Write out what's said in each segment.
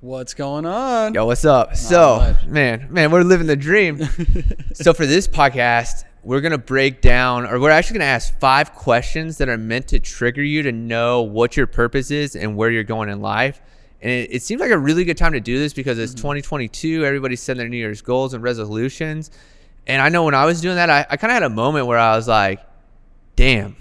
What's going on? Yo, what's up? So, man, we're living the dream. So for this podcast, we're going to break down, or we're actually going to ask 5 questions that are meant to trigger you to know what your purpose is and where you're going in life. And it seems like a really good time to do this because it's 2022. Everybody's setting their New Year's goals and resolutions. And I know when I was doing that, I kind of had a moment where I was like, damn,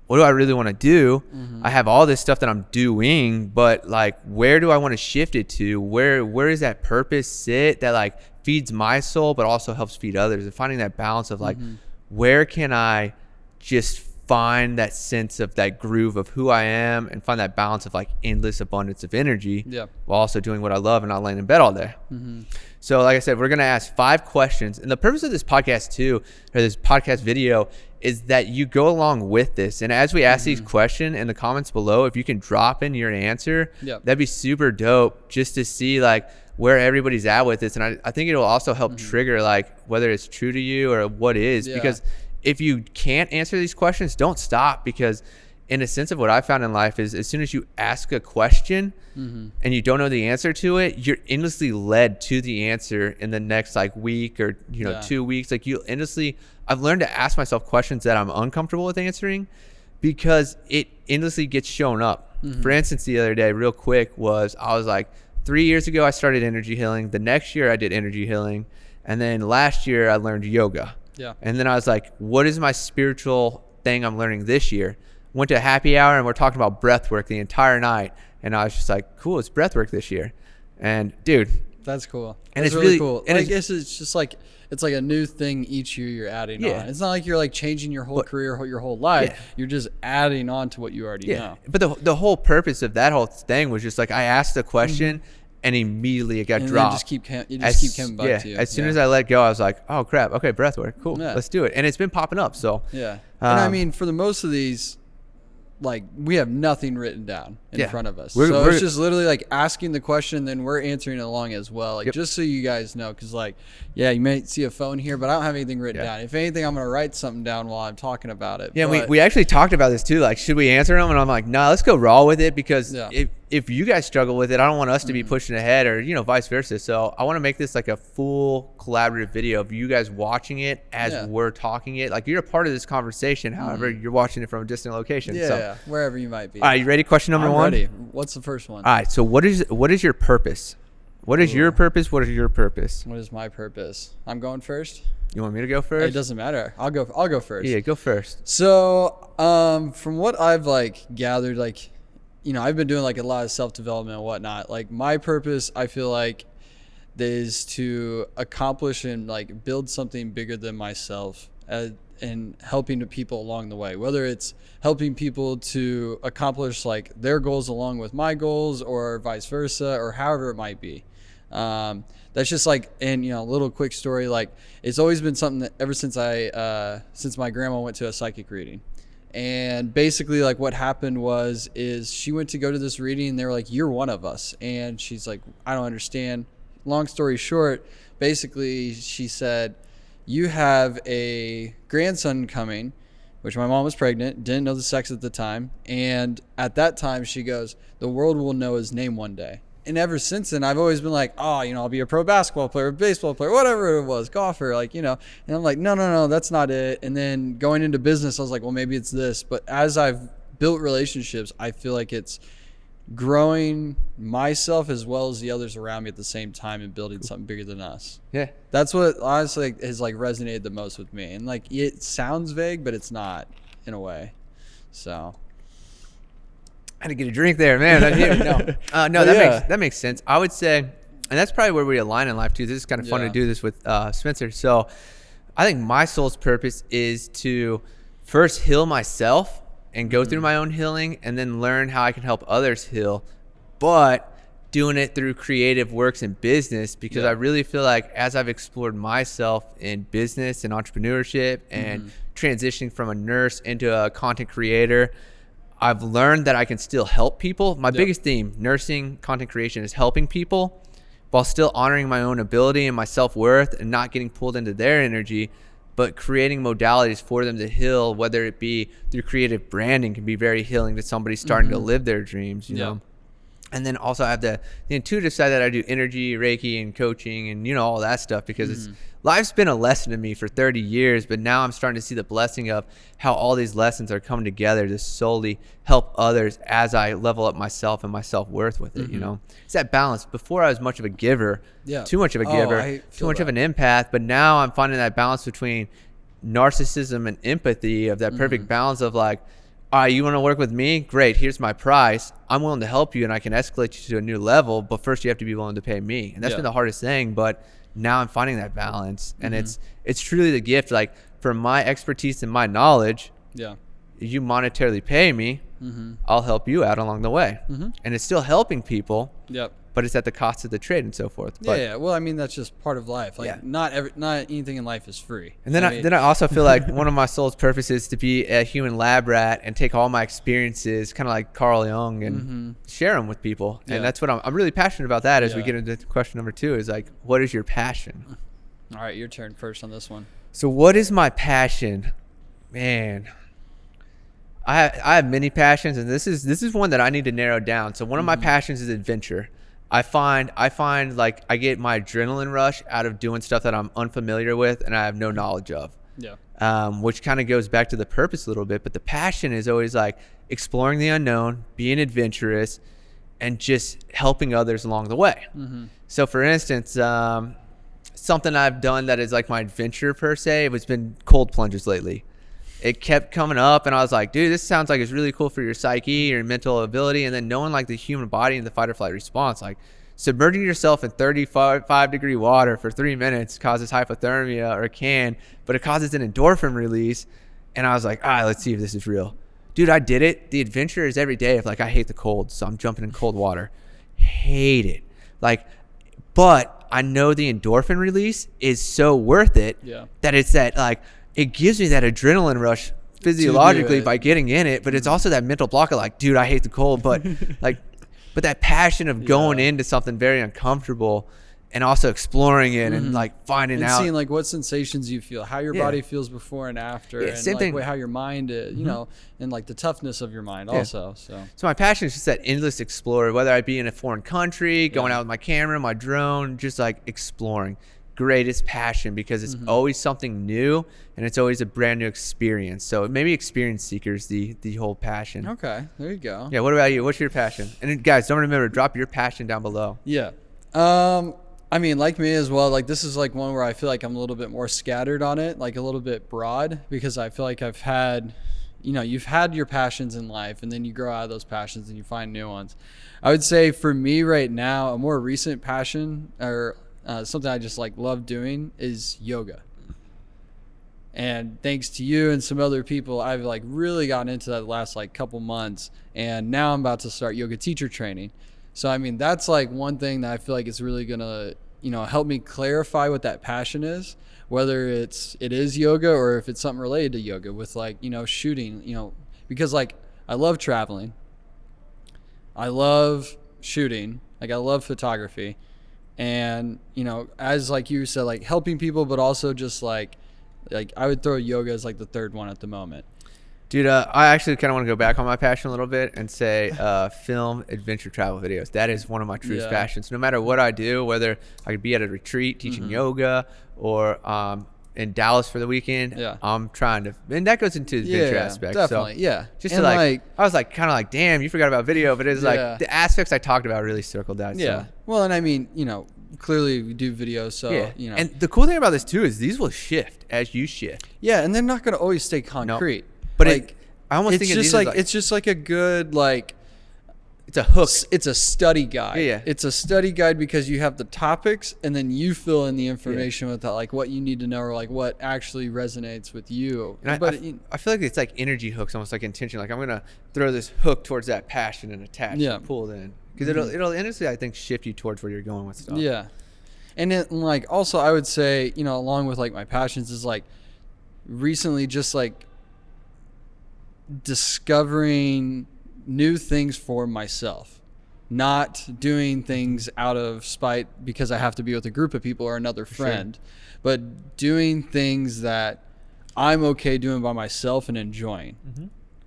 what do I really want to do? I have all this stuff that I'm doing, but like, where do I want to shift it to? Where does that purpose sit that like feeds my soul, but also helps feed others? And finding that balance of like, where can I just find that sense of that groove of who I am and find that balance of like endless abundance of energy while also doing what I love and not laying in bed all day. So like I said, we're going to ask 5 questions. And the purpose of this podcast too, or this podcast video, is that you go along with this. And as we ask these questions in the comments below, if you can drop in your answer, that'd be super dope just to see like where everybody's at with this. And I think it'll also help trigger like whether it's true to you or what is, because if you can't answer these questions, don't stop, because in a sense of what I found in life is as soon as you ask a question and you don't know the answer to it, you're endlessly led to the answer in the next like week or 2 weeks. Like you endlessly, I've learned to ask myself questions that I'm uncomfortable with answering because it endlessly gets shown up. For instance, the other day, real quick, I was like, 3 years ago I started energy healing. The next year I did energy healing, and then last year I learned yoga. And then I was like, what is my spiritual thing I'm learning this year? Went to a happy hour and we're talking about breath work the entire night. And I was just like, cool, it's breath work this year. And dude, that's cool. And that's it's really cool. And I guess it's just like, it's like a new thing each year you're adding on. It's not like you're like changing your whole career, your whole life. You're just adding on to what you already know. But the whole purpose of that whole thing was just like, I asked a question and immediately it got dropped. You just keep coming back to you. As soon as I let go, I was like, oh crap, okay, breath work, cool, let's do it. And it's been popping up. So and I mean, for the most of these, like, we have nothing written down in front of us. So it's just literally like asking the question, then we're answering it along as well. Like, just so you guys know, because like, you may see a phone here, but I don't have anything written down. If anything, I'm going to write something down while I'm talking about it. We actually talked about this too. Like, should we answer them? And I'm like, nah, let's go raw with it, because if you guys struggle with it, I don't want us to be pushing ahead, or, vice versa. So I want to make this like a full collaborative video of you guys watching it as we're talking it. Like, you're a part of this conversation. However, you're watching it from a distant location. Wherever you might be. All right, you ready? Question number 1? Ready. What's the first one? All right. So what is your purpose? What is your purpose? What is your purpose? What is my purpose? I'm going first. You want me to go first? It doesn't matter. I'll go first. Yeah, go first. So, from what I've like gathered, like, I've been doing like a lot of self-development and whatnot. Like, my purpose, I feel like, is to accomplish and like build something bigger than myself, and helping the people along the way, whether it's helping people to accomplish like their goals along with my goals, or vice versa, or however it might be. That's just like, and a little quick story, like, it's always been something that ever since since my grandma went to a psychic reading. And basically, like, what happened is she went to go to this reading and they were like, you're one of us. And she's like, I don't understand. Long story short, basically she said, you have a grandson coming, which my mom was pregnant, didn't know the sex at the time. And at that time, she goes, the world will know his name one day. And ever since then, I've always been like, I'll be a pro basketball player, baseball player, whatever it was, golfer, like, and I'm like, no, that's not it. And then going into business, I was like, well, maybe it's this. But as I've built relationships, I feel like it's growing myself as well as the others around me at the same time, and building something bigger than us. That's what honestly has like resonated the most with me. And like, it sounds vague, but it's not, in a way. So I had to get a drink there, man. That makes sense. I would say, and that's probably where we align in life too. This is kind of fun to do this with Spencer. So I think my soul's purpose is to first heal myself and go through my own healing, and then learn how I can help others heal, but doing it through creative works in business, because I really feel like as I've explored myself in business and entrepreneurship and transitioning from a nurse into a content creator, I've learned that I can still help people. My biggest theme, nursing, content creation, is helping people while still honoring my own ability and my self-worth, and not getting pulled into their energy, but creating modalities for them to heal, whether it be through creative branding, can be very healing to somebody starting to live their dreams, you know? And then also I have the intuitive side that I do energy, Reiki, and coaching, and all that stuff, because life's been a lesson to me for 30 years, but now I'm starting to see the blessing of how all these lessons are coming together to solely help others as I level up myself and my self-worth with it. It's that balance. Before I was much of a giver, too much of a giver, too much of an empath, but now I'm finding that balance between narcissism and empathy, of that perfect balance of like, all right, you want to work with me? Great. Here's my price. I'm willing to help you, and I can escalate you to a new level, but first you have to be willing to pay me. And that's been the hardest thing, but now I'm finding that balance, and it's truly the gift. Like, for my expertise and my knowledge, you monetarily pay me, I'll help you out along the way. And it's still helping people. But it's at the cost of the trade and so forth. But, well, I mean, that's just part of life. Like, not anything in life is free. And then I also feel like one of my soul's purposes is to be a human lab rat and take all my experiences, kind of like Carl Jung, and share them with people. And that's what I'm really passionate about. That as we get into question number 2 is like, what is your passion? All right, your turn first on this one. So what is my passion? Man, I have many passions, and this is one that I need to narrow down. So one of my passions is adventure. I find like I get my adrenaline rush out of doing stuff that I'm unfamiliar with and I have no knowledge of. Which kind of goes back to the purpose a little bit, but the passion is always like exploring the unknown, being adventurous, and just helping others along the way. So for instance, something I've done that is like my adventure per se, it's been cold plunges lately. It kept coming up, and I was like, dude, this sounds like it's really cool for your psyche, your mental ability, and then knowing like the human body and the fight or flight response. Like, submerging yourself in 35-degree water for 3 minutes causes hypothermia, or it can, but it causes an endorphin release. And I was like, all right, let's see if this is real. Dude, I did it. The adventure is every day of like, I hate the cold, so I'm jumping in cold water. Hate it. Like, but I know the endorphin release is so worth it that it's that like, it gives me that adrenaline rush physiologically by getting in it, but it's also that mental block of like, dude, I hate the cold, but like, but that passion of going into something very uncomfortable and also exploring it and like finding out, seeing like what sensations you feel, how your body feels before and after, and same like thing. how your mind is, and like the toughness of your mind also. So my passion is just that endless explorer, whether I be in a foreign country, going out with my camera, my drone, just like exploring. Greatest passion, because it's always something new and it's always a brand new experience. So maybe experience seekers, the whole passion. Okay, there you go. Yeah, what about you? What's your passion? And then, guys, don't remember, drop your passion down below. I mean, like me as well, like this is like one where I feel like I'm a little bit more scattered on it, like a little bit broad, because I feel like I've had, you've had your passions in life, and then you grow out of those passions and you find new ones. I would say for me right now, a more recent passion, or something I just like love doing, is yoga. And thanks to you and some other people, I've like really gotten into that the last like couple months, and now I'm about to start yoga teacher training. So I mean, that's like one thing that I feel like is really gonna help me clarify what that passion is, whether it is yoga or if it's something related to yoga with like shooting, because like I love traveling, I love shooting, like I love photography. And, as like you said, like helping people, but also just like I would throw yoga as like the third one at the moment. Dude, I actually kind of want to go back on my passion a little bit and say film, adventure, travel videos. That is one of my truest passions. No matter what I do, whether I could be at a retreat teaching yoga or in Dallas for the weekend, I'm trying to, and that goes into the adventure aspect. Definitely, so, just to like, I was like kind of like, damn, you forgot about video, but it's like the aspects I talked about really circled that. Yeah. So. Well, and I mean, clearly we do videos, so And the cool thing about this too is these will shift as you shift. Yeah, and they're not going to always stay concrete. No. But like, I almost think it's just like a good like. It's a hook. It's a study guide. Yeah. It's a study guide because you have the topics, and then you fill in the information with that, like what you need to know, or like what actually resonates with you. And I feel like it's like energy hooks, almost like intention. Like I'm gonna throw this hook towards that passion and attach and pull it in, because it'll honestly, I think, shift you towards where you're going with stuff. Yeah, and then like also I would say along with like my passions is like recently just like discovering new things for myself, not doing things out of spite because I have to be with a group of people or another friend, but doing things that I'm okay doing by myself and enjoying.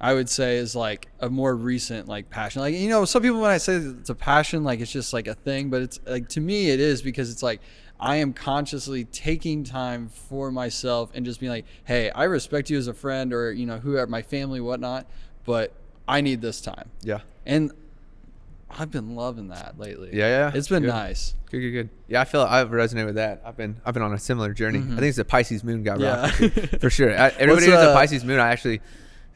I would say is like a more recent like passion. Like, you know, some people, when I say it's a passion, like it's just like a thing, but it's like, to me it is, because it's like I am consciously taking time for myself and just being like, hey, I respect you as a friend, or, you know, whoever, my family, whatnot, but I need this time. Yeah. And I've been loving that lately. Yeah. It's been nice. Good. Yeah, I feel I resonate with that. I've been on a similar journey. I think it's the Pisces moon got rocked for sure. Everybody who's a Pisces moon,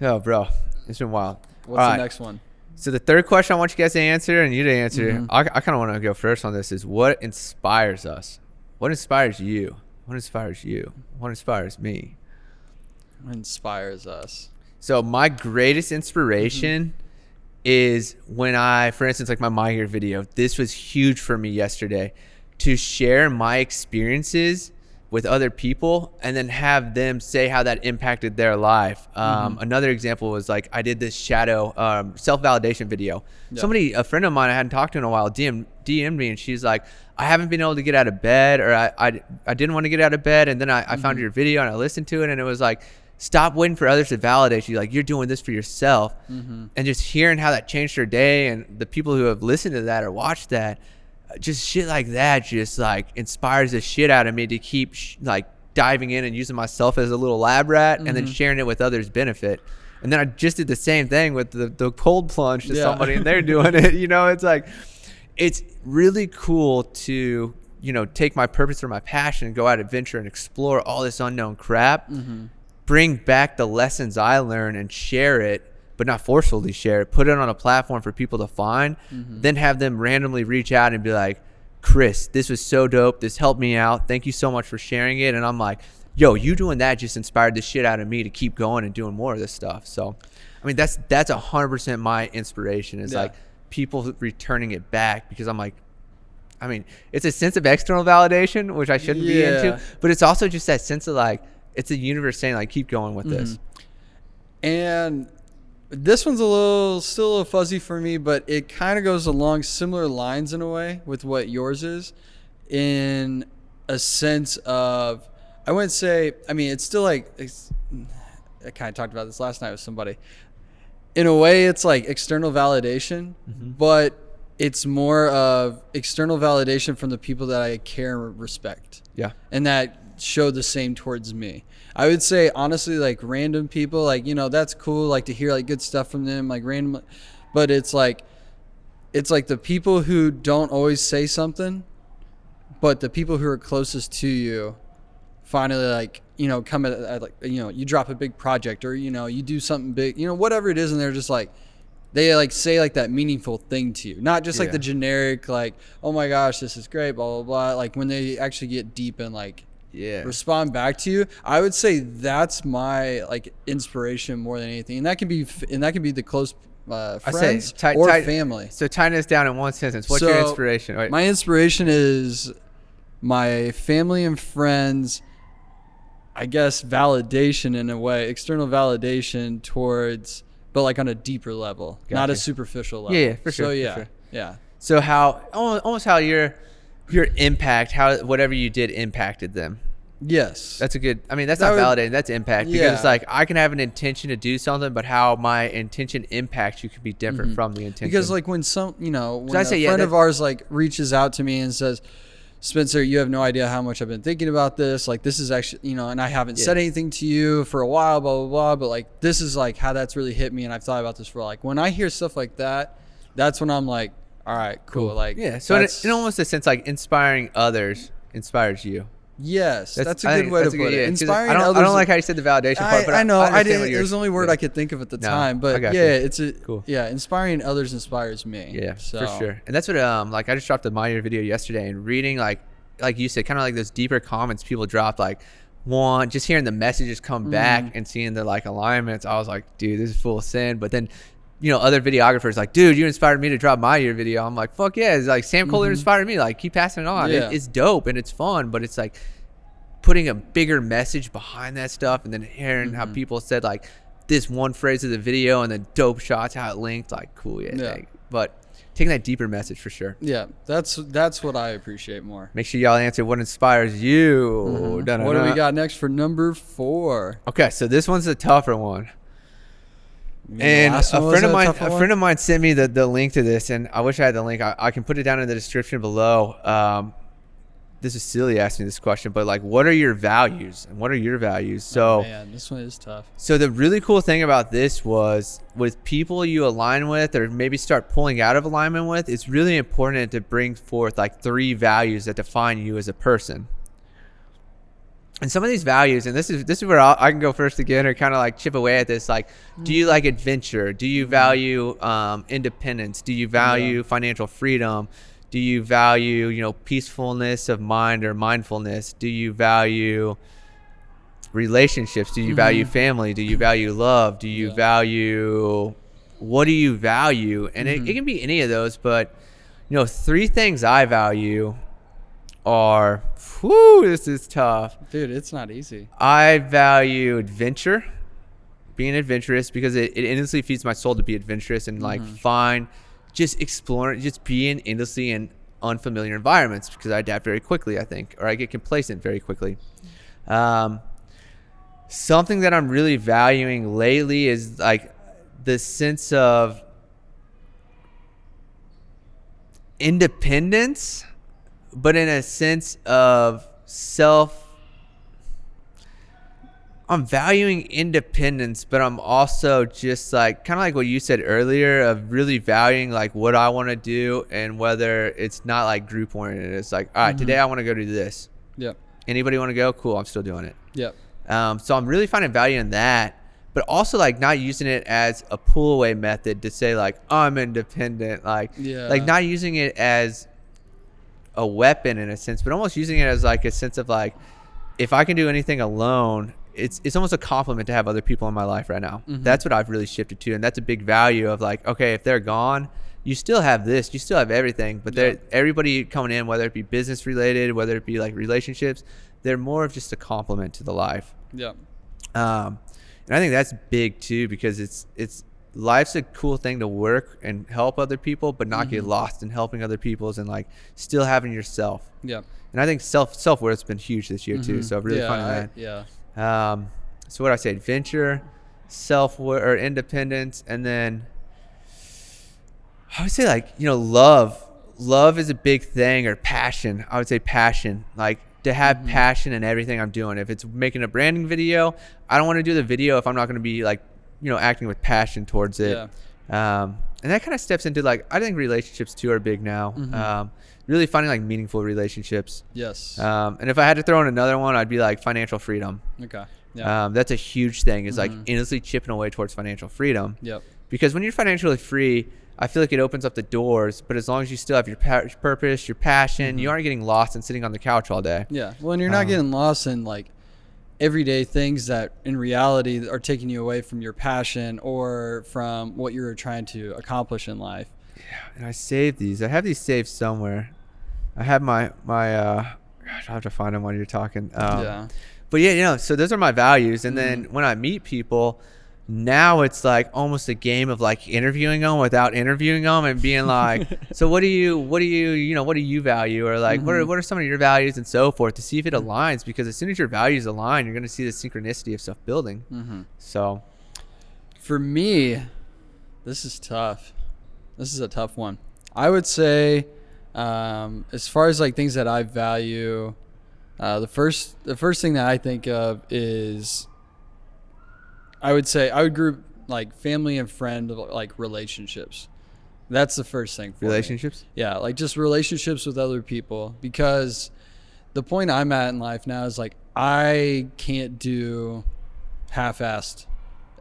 oh bro, it's been wild. What's the next one? So the third question I want you guys to answer, and you to answer, I kind of want to go first on this, is what inspires us? What inspires you? What inspires you? What inspires me? What inspires us? So my greatest inspiration is when for instance, like my Year video, this was huge for me yesterday, to share my experiences with other people and then have them say how that impacted their life. Another example was like, I did this shadow self-validation video. A friend of mine I hadn't talked to in a while, DM'd me, and she's like, I haven't been able to get out of bed, or I didn't want to get out of bed, and then I found your video and I listened to it, and it was like, stop waiting for others to validate you. Like, you're doing this for yourself. And just hearing how that changed her day, and the people who have listened to that or watched that, just shit like that just like inspires the shit out of me to keep like diving in and using myself as a little lab rat, and then sharing it with others' benefit. And then I just did the same thing with the cold plunge to somebody, and they're doing it. You know, it's like, it's really cool to, you know, take my purpose or my passion and go out adventure and explore all this unknown crap, bring back the lessons I learned and share it, but not forcefully share it, put it on a platform for people to find, then have them randomly reach out and be like, Chris, this was so dope. This helped me out. Thank you so much for sharing it. And I'm like, yo, you doing that just inspired the shit out of me to keep going and doing more of this stuff. So, I mean, that's 100% my inspiration, is like people returning it back, because I'm like, I mean, it's a sense of external validation, which I shouldn't be into, but it's also just that sense of like, it's the universe saying like, keep going with this. And this one's still a little fuzzy for me, but it kind of goes along similar lines in a way with what yours is, in a sense of, I wouldn't say, I mean, it's still like, I kind of talked about this last night with somebody. In a way, it's like external validation, but it's more of external validation from the people that I care and respect. Yeah. And that show the same towards me. I would say, honestly, like random people, like, you know, that's cool, like to hear like good stuff from them, like random, but it's like the people who don't always say something, but the people who are closest to you finally, like, you know, come at like, you know, you drop a big project, or, you know, you do something big, you know, whatever it is, and they're just like, they like say like that meaningful thing to you, not just like the generic, like, oh my gosh, this is great, blah, blah, blah. Like when they actually get deep and like, respond back to you. I would say that's my like inspiration more than anything, and that can be the close friends or family. So tying this down in one sentence, what's your inspiration? Right. My inspiration is my family and friends. I guess validation in a way, external validation towards, but like on a deeper level, not a superficial level. Yeah, for sure. So for sure. yeah. So how almost how your impact, how whatever you did impacted them. Yes. That's a good, I mean, that's not validating, that's impact. Because it's like, I can have an intention to do something, but how my intention impacts you can be different from the intention. Because like when when a friend of ours like reaches out to me and says, Spencer, you have no idea how much I've been thinking about this. Like, this is actually, you know, and I haven't said anything to you for a while, blah, blah, blah. But like, this is like how that's really hit me. And I've thought about this for like, when I hear stuff like that, that's when I'm like, all right, cool. Like, so in almost a sense, like inspiring others inspires you. Yes, that's a good way to put it. Inspiring others. I don't like how you said the validation part, but I know. I didn't. It was the only word I could think of at the time. But it's cool. Yeah, inspiring others inspires me. Yeah, for sure. And that's what like I just dropped a Year video yesterday, and reading like you said, kind of like those deeper comments people dropped, like just hearing the messages come back and seeing the like alignments. I was like, dude, this is full of sin. But then, you know, other videographers like, dude, you inspired me to drop my Year video. I'm like, fuck yeah. It's like Sam Kohler inspired me. Like, keep passing it on. It's dope and it's fun, but it's like putting a bigger message behind that stuff, and then hearing how people said like this one phrase of the video and the dope shots, how it linked, like cool. But taking that deeper message for sure. Yeah, that's what I appreciate more. Make sure y'all answer what inspires you. What do we got next for number 4? Okay, so this one's a tougher one. And a friend of mine sent me the link to this, and I wish I had the link. I can put it down in the description below. This is silly asking me this question, but like, what are your values and what are your values? So, man, this one is tough. So the really cool thing about this was with people you align with or maybe start pulling out of alignment with, it's really important to bring forth like 3 values that define you as a person. And some of these values, and this is where I can go first again, or kind of like chip away at this. Like, do you like adventure? Do you value independence? Do you value financial freedom? Do you value, peacefulness of mind or mindfulness? Do you value relationships? Do you value family? Do you value love? Do you value, what do you value? And it can be any of those, but 3 things I value are, this is tough. Dude, it's not easy. I value adventure, being adventurous, because it endlessly feeds my soul to be adventurous and just exploring, just being endlessly in unfamiliar environments, because I adapt very quickly, I think, or I get complacent very quickly. Something that I'm really valuing lately is like the sense of independence, but in a sense of I'm valuing independence, but I'm also just like, kind of like what you said earlier, of really valuing like what I want to do, and whether it's not like group oriented. It's like, all right, today I want to go do this. Yep. Anybody want to go? Cool. I'm still doing it. Yep. So I'm really finding value in that, but also like not using it as a pull away method to say like, I'm independent. Like not using it as a weapon in a sense, but almost using it as like a sense of like, if I can do anything alone, it's almost a compliment to have other people in my life right now. That's what I've really shifted to, and that's a big value of like, okay, if they're gone, you still have this, you still have everything, but everybody coming in, whether it be business related, whether it be like relationships, they're more of just a compliment to the life. And I think that's big too, because it's life's a cool thing to work and help other people, but not get lost in helping other people's, and like still having yourself. And I think self-worth's been huge this year too, so I'm really finding that. So what I say, adventure, self-worth, or independence, and then I would say like, love is a big thing, or passion. I would say passion, like to have passion in everything I'm doing. If it's making a branding video, I don't want to do the video if I'm not going to be like, acting with passion towards it. And that kind of steps into like, I think relationships too are big now. Really finding like meaningful relationships. And if I had to throw in another one, I'd be like financial freedom. That's a huge thing, is like endlessly chipping away towards financial freedom. Because when you're financially free, I feel like it opens up the doors, but as long as you still have your purpose, your passion, you aren't getting lost and sitting on the couch all day. Well, and you're not getting lost in like everyday things that in reality are taking you away from your passion or from what you're trying to accomplish in life. And I saved these. I have these saved somewhere. I have my gosh, I'll have to find them while you're talking. But so those are my values. And then when I meet people, now it's like almost a game of like interviewing them without interviewing them, and being like, so what do you value, or like what are some of your values, and so forth, to see if it aligns, because as soon as your values align, you're going to see the synchronicity of stuff building. So for me, this is tough. This is a tough one. I would say, as far as like things that I value, the first thing that I think of is, I would group like family and friend like relationships. That's the first thing for relationships. Me. Like just relationships with other people, because the point I'm at in life now is like, I can't do half-assed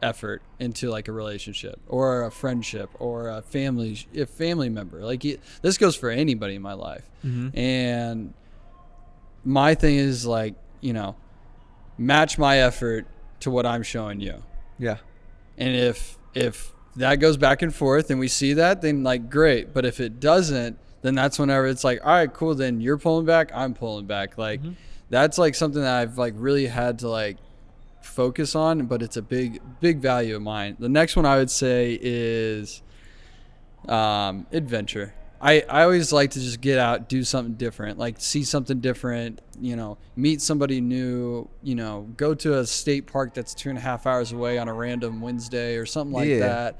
effort into like a relationship or a friendship or a family member. Like this goes for anybody in my life. And my thing is like, match my effort to what I'm showing you. And if that goes back and forth and we see that, then like great. But if it doesn't, then that's whenever it's like, all right, cool, then you're pulling back, I'm pulling back. Like that's like something that I've like really had to like focus on, but it's a big value of mine. The next one I would say is adventure. I always like to just get out, do something different, like see something different, meet somebody new, go to a state park that's 2.5 hours away on a random Wednesday or something like that.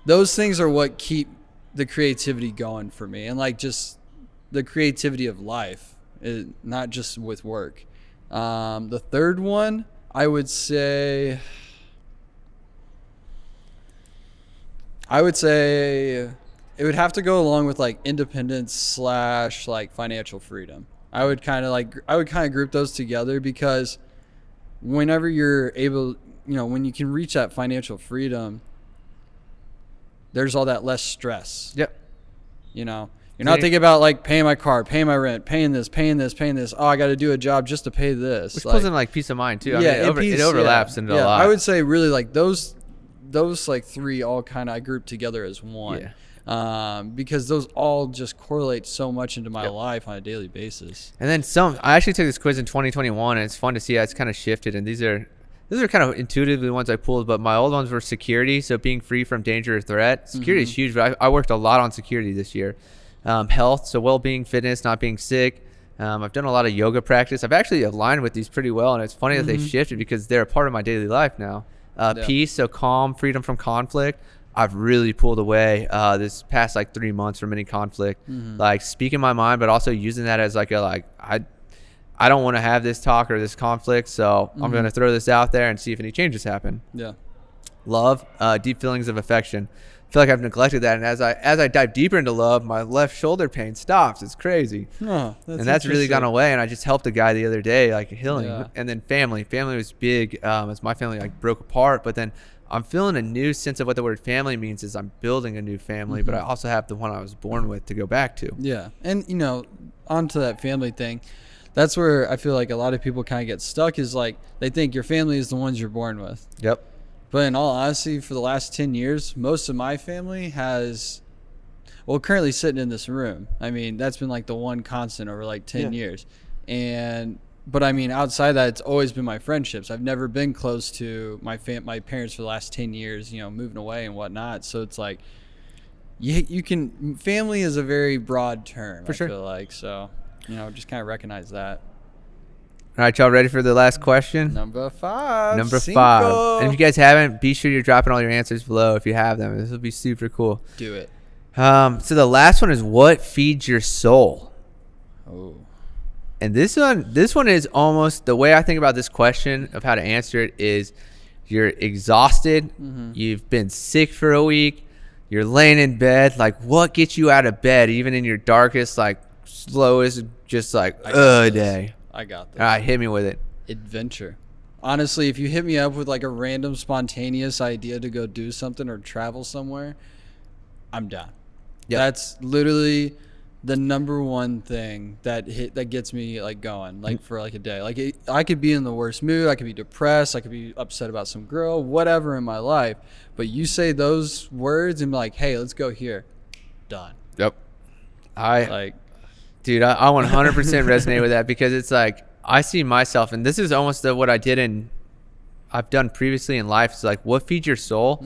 Those things are what keep the creativity going for me, and like just the creativity of life, not just with work. The third one, I would say it would have to go along with like independence / like financial freedom. I would kind of group those together, because whenever you're able, when you can reach that financial freedom, there's all that less stress. Yep. You're not thinking about like paying my car, paying my rent, paying this. Oh, I got to do a job just to pay this. Which pulls in like peace of mind too. It overlaps into a lot. I would say really like those like three all kind of I group together as one. Yeah. Because those all just correlate so much into my life on a daily basis. And then I actually took this quiz in 2021, and it's fun to see how it's kind of shifted. And these are kind of intuitively the ones I pulled, but my old ones were security, so being free from danger or threat. Security is huge, but I worked a lot on security this year. Health, so well-being, fitness, not being sick. I've done a lot of yoga practice. I've actually aligned with these pretty well, and it's funny that they've shifted because they're a part of my daily life now. Peace, so calm, freedom from conflict. I've really pulled away this past like 3 months from any conflict, like speaking my mind, but also using that as like I don't want to have this talk or this conflict, so I'm going to throw this out there and see if any changes happen. Yeah. Love, deep feelings of affection. I feel like I've neglected that, and as I dive deeper into love, my left shoulder pain stops. It's crazy. That's really gone away, and I just helped a guy the other day, like healing. Yeah. And then family was big, as my family like broke apart, but then I'm feeling a new sense of what the word family means is I'm building a new family, but I also have the one I was born with to go back to. Yeah. And, onto that family thing, that's where I feel like a lot of people kind of get stuck, is like they think your family is the ones you're born with. Yep. But in all honesty, for the last 10 years, most of my family currently sitting in this room. I mean, that's been like the one constant over like 10 years. But I mean, outside that, it's always been my friendships. I've never been close to my parents for the last 10 years, moving away and whatnot. So it's like, family is a very broad term, I feel like. So, just kind of recognize that. All right, y'all ready for the last question? Number 5. And if you guys haven't, be sure you're dropping all your answers below if you have them. This will be super cool. Do it. So the last one is, what feeds your soul? Oh. And this one is almost the way I think about this question of how to answer it is, you're exhausted, you've been sick for a week, you're laying in bed, like what gets you out of bed even in your darkest, like slowest, just like day? I got this. All right, hit me with it. Adventure. Honestly, if you hit me up with like a random spontaneous idea to go do something or travel somewhere, I'm down. Yep. That's literally the number one thing that gets me like going, like for like a day. Like I could be in the worst mood, I could be depressed, I could be upset about some girl, whatever in my life, but you say those words and be like, hey, let's go here. Done. Yep. Dude, I 100% resonate with that, because it's like I see myself, and this is almost what I've done previously in life. It's like, what feeds your soul?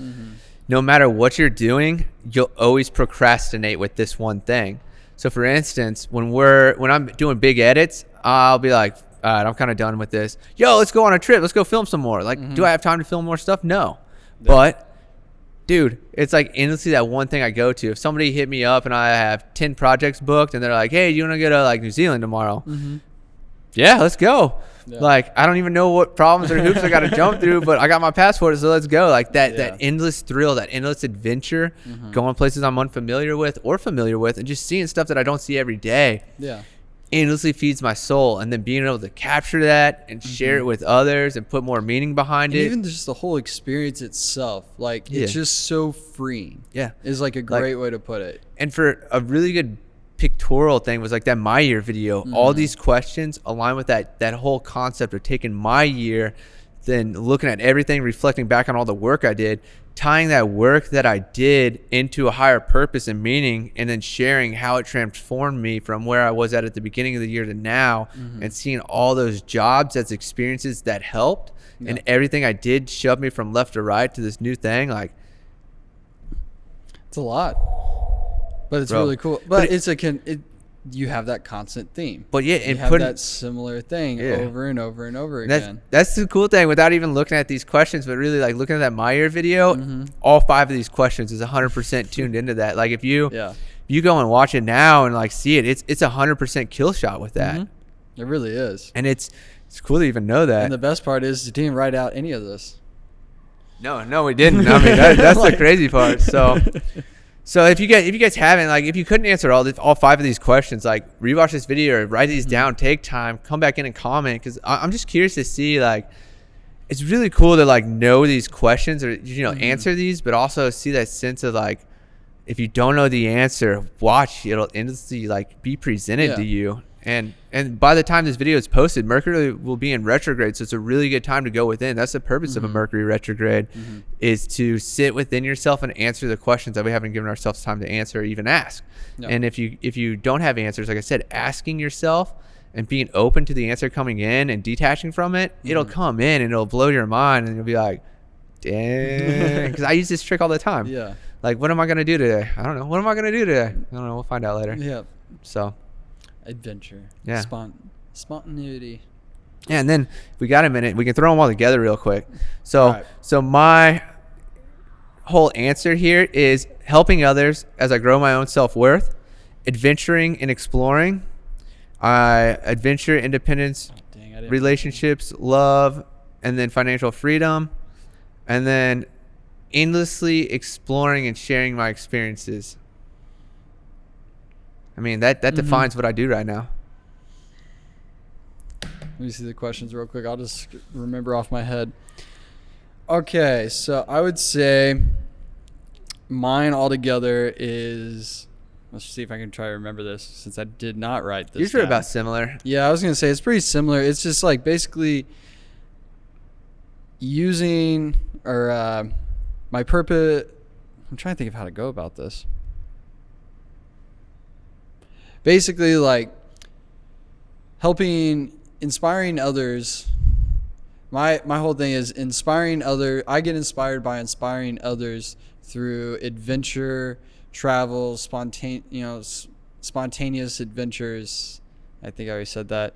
No matter what you're doing, you'll always procrastinate with this one thing. So for instance, when I'm doing big edits, I'll be like, all right, I'm kind of done with this. Yo, let's go on a trip. Let's go film some more. Like, do I have time to film more stuff? No. But dude, it's like endlessly that one thing I go to. If somebody hit me up and I have 10 projects booked and they're like, hey, you want to go to like New Zealand tomorrow? Yeah, let's go. Yeah. Like, I don't even know what problems or hoops I got to jump through, but I got my passport, so let's go. Like that endless thrill, that endless adventure, going places I'm unfamiliar with or familiar with, and just seeing stuff that I don't see every day. Yeah. Endlessly feeds my soul, and then being able to capture that and share it with others and put more meaning behind it. Even just the whole experience itself, like it's just so freeing. Yeah, is like a great way to put it. And for a really good pictorial thing was like that my year video. All these questions align with that whole concept of taking my year, then looking at everything, reflecting back on all the work I did, tying that work that I did into a higher purpose and meaning, and then sharing how it transformed me from where I was at the beginning of the year to now, and seeing all those jobs as experiences that helped, and everything I did shoved me from left to right to this new thing. Like, it's a lot. But it's bro. really cool. But you have that constant theme. But yeah, you and have that similar thing over and over and over again. That's the cool thing, without even looking at these questions, but really like looking at that My Year video, Mm-hmm. all 5 of these questions is 100% tuned into that. Like if you go and watch it now and like see it, it's 100% kill shot with that. Mm-hmm. It really is. And it's cool to even know that. And the best part is you didn't write out any of this. No, we didn't. I mean, that's the crazy part. So if you guys haven't, like, if you couldn't answer all 5 of these questions, like, rewatch this video or write these down, take time, come back in and comment, because I'm just curious to see, like, it's really cool to like know these questions or answer these, but also see that sense of like, if you don't know the answer, watch, it'll endlessly like be presented to you. And by the time this video is posted, Mercury will be in retrograde, so it's a really good time to go within. That's the purpose of a Mercury retrograde, is to sit within yourself and answer the questions that we haven't given ourselves time to answer or even ask. And if you don't have answers, like I said, asking yourself and being open to the answer coming in and detaching from it, it'll come in and it'll blow your mind, and you'll be like, dang. Because I use this trick all the time. Yeah. Like, what am I going to do today? I don't know. What am I going to do today? I don't know. We'll find out later. Yeah. So. Adventure. Yeah. Spontaneity. Yeah, and then if we got a minute, we can throw them all together real quick. So my whole answer here is helping others as I grow my own self-worth, adventuring and exploring, adventure, independence, relationships, love, and then financial freedom, and then endlessly exploring and sharing my experiences. I mean, that defines what I do right now. Let me see the questions real quick. I'll just remember off my head. Okay, so I would say mine altogether is, let's see if I can try to remember this since I did not write this Yours are down. about similar. Yeah, I was going to say it's pretty similar. It's just like basically using my purpose. I'm trying to think of how to go about this. Basically, like inspiring others. My whole thing is inspiring I get inspired by inspiring others through adventure, travel, spontaneous adventures. I think I already said that.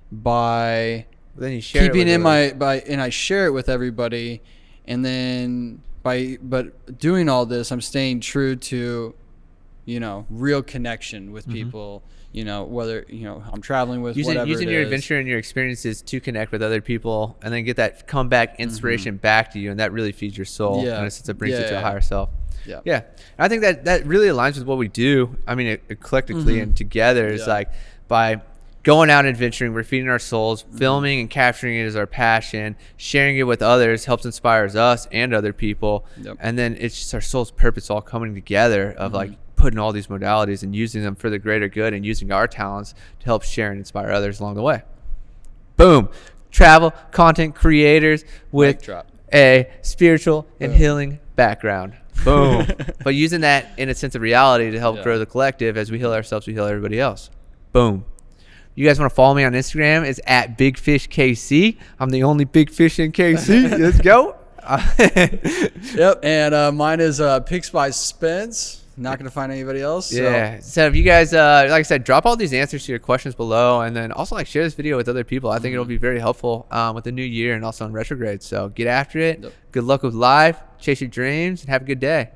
By then you share keeping it with and I share it with everybody, and then but doing all this, I'm staying true to, real connection with people, whether, I'm traveling with using your adventure and your experiences to connect with other people, and then get that comeback inspiration back to you. And that really feeds your soul. Yeah. And it brings you to a higher self. Yeah. Yeah. And I think that really aligns with what we do. I mean, eclectically and together is like by going out and adventuring, we're feeding our souls, filming and capturing it as our passion, sharing it with others helps inspires us and other people. Yep. And then it's just our soul's purpose all coming together of like putting all these modalities and using them for the greater good and using our talents to help share and inspire others along the way. Boom. Travel content creators with a spiritual and healing background. Boom. But using that in a sense of reality to help grow the collective. As we heal ourselves, we heal everybody else. Boom. You guys want to follow me on Instagram? It's at BigFishKC. I'm the only big fish in KC. Let's go. Yep. And mine is Picks by Spence. Not going to find anybody else. Yeah. So if you guys, like I said, drop all these answers to your questions below, and then also like share this video with other people. I think it'll be very helpful with the new year and also in retrograde. So get after it. Yep. Good luck with life. Chase your dreams and have a good day.